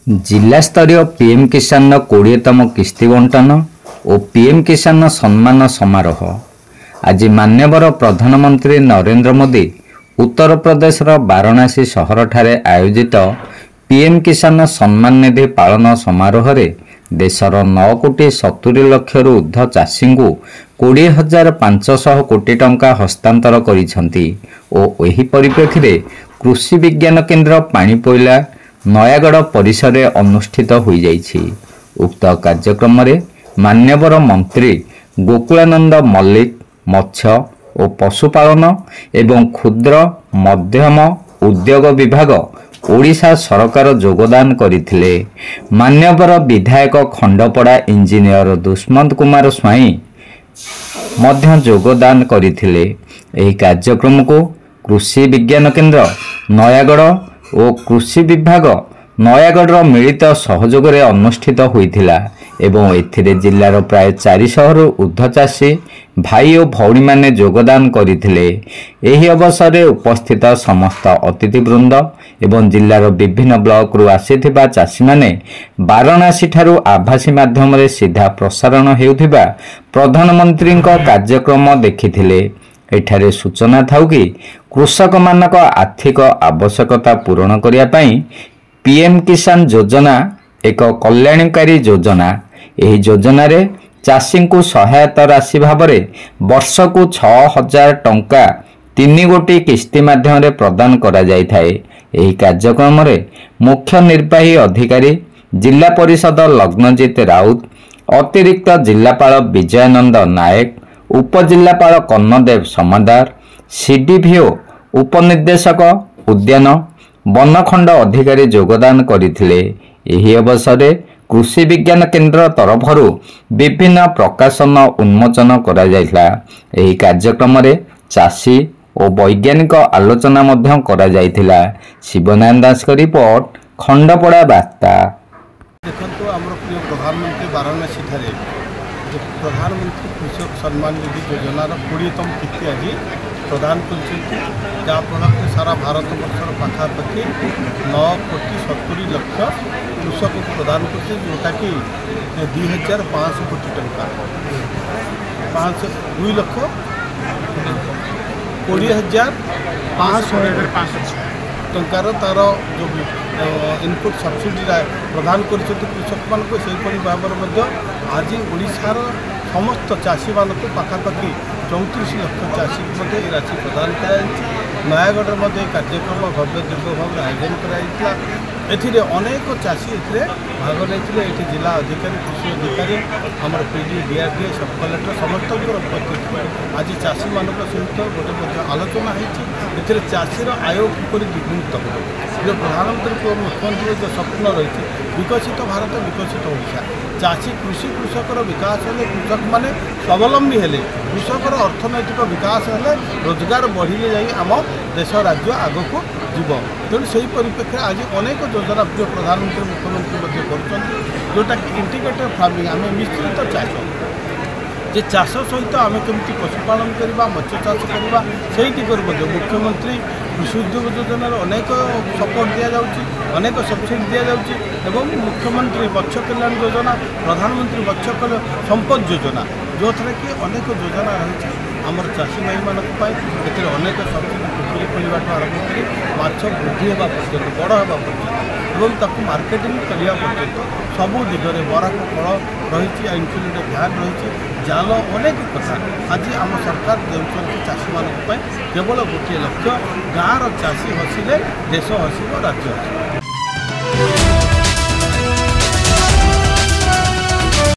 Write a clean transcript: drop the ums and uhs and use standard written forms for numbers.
जिला स्तरीय पीएम किसान 20तम किस्ती बंटन और पीएम किसान सम्मान समारोह आज मान्यवर प्रधानमंत्री नरेंद्र मोदी उत्तर प्रदेश वाराणसी सहर ठारे आयोजित पीएम किसान सम्मान निधि पालन समारोह रे देशर 9 कोटी 70 लाख ऊर्ध्व चाषी को 20,500 कोटी टंका हस्तांतर करिसेंती और एही परिप्रेक्षी रे कृषि विज्ञान केन्द्र पानीपोइला नयागढ़ परिसर में अनुष्ठित हो जाइछि। उक्त कार्यक्रम रे मान्यवर मंत्री गोकुलानंद मल्लिक मत्स्य और पशुपालन एवं क्षुद्र मध्यम उद्योग विभाग ओडिशा सरकार योगदान करथिले। मान्यवर विधायक खंडपड़ा इंजीनियर दुष्मंत कुमार स्वाई मध्य योगदान करथिले। एही कार्यक्रम को कृषि विज्ञान केन्द्र नयागढ़ और कृषि विभाग नयागढ़ मिलित सहयोग रे अनुष्ठित होइथिला एवं एथिरे जिल्लार प्राय 400 ऊर्ध्व चाषी भाई और भौणी माने योगदान करथिले। एही अवसर रे उपस्थित समस्त अतिथिवृंद एवं जिल्लार विभिन्न ब्लॉक रु आसीथिबा चाषी माने वाराणसी ठारू आभासी माध्यम रे सीधा प्रसारण हेउथिबा प्रधानमंत्री कार्यक्रम देखिथिले। एठारे सूचना थाउ कि कृषक मानक आर्थिक आवश्यकता पूरण करिया पई पीएम किसान योजना एक कल्याणकारी योजना। एही योजना रे चाषी को सहायता राशि भाव में वर्ष को 6,000 टंका 3 गोटी किस्ती माध्यम रे प्रदान करा जाय थाए। एही कार्यक्रम रे मुख्य निर्वाही अधिकारी जिला परिषद लग्नजीत राउत अतिरिक्त जिलापाल विजयानंद नायक उपजिलापाल कर्णदेव समादार सीडीपीओ उपनिर्देशक उद्यान वनखंड अधिकारी योगदान करथिले। एही अवसर रे कृषि विज्ञान केन्द्र तरफरु विभिन्न प्रकाशन उन्मोचन करा जायला। एही कार्यक्रम रे चाषी और वैज्ञानिक आलोचना मध्य करा जायथिला। शिवनारायण दास का रिपोर्ट खंडपड़ा वार्ता। देखो आम प्रिय प्रधानमंत्री वाराणसी ठारे प्रधानमंत्री कृषक सम्मान निधि योजनार 20तम किस्ती आज प्रदान कर सारा भारत वर्षर पाखापाखि 9 कोटी 70 लाख कृषक को प्रदान कर जोटा कि 2,500 कोटी टंका 2 लाख 20,500 टंकार तार जो इनपुट सब्सिडी प्रदान कर कृषक मान भाव में आज ओडिशार समस्त चाषी मान पाखापाखि 34 लाख चाषी मध्य राशि प्रदान कर नयागढ़ कार्यक्रम भव्य दिव्य भाव आयोजन कर अनेक चाषी भाग नहीं जिला अधिकारी कृषि अधिकारी आम पीडी डीआरडी सब कलेक्टर समस्त उपस्थित आज चाषी मान सहित गोटे आलोचना होती चाषीर आय किपर द्विगुणित हो जो प्रधानमंत्री मुख्यमंत्री जो स्वप्न रही विकसित भारत विकसित ओडिशा चाषी कृषि कृषकर विकास हेले कृषक माने स्वावलंबी हेले कृषकर अर्थनैतिक विकास हेले रोजगार बढ़िले जाई आम देश राज्य आग को जीव तेणु से परिप्रेक्षी आज अनेक योजना प्रिय प्रधानमंत्री मुख्यमंत्री जोटा कि इंटीग्रेटेड फार्मिंग आम मिश्रित चाष जे चाष सहित आम केमती पशुपालन करवा मत्स्य चाष करवा से दिगरे मुख्यमंत्री कृषि उद्योग योजना अनेक सपोर्ट दि जाऊँगी अनेक सब्सिडी दि जाऊँगी एवं मुख्यमंत्री मत्स्य कल्याण योजना प्रधानमंत्री मत्स्य संपद योजना जो थे कि अनेक योजना रही आमर चाषी भाई मानक अनेक सब्सिडी पुखरी खोलवा आरंभ कर माछ वृद्धि होगा पर्यटन बड़ होगा पर्यटन और मार्केटिंग करने पर्यटन सबू दिगरे बराक फल रही इनक्लूड भ्यान रही जाल अनेक कथा आज आम सरकार देउछन्ति चाषी मानक केवल गोटे लक्ष्य गाँव चाषी हसिले देश हसिब राज्य हसिब।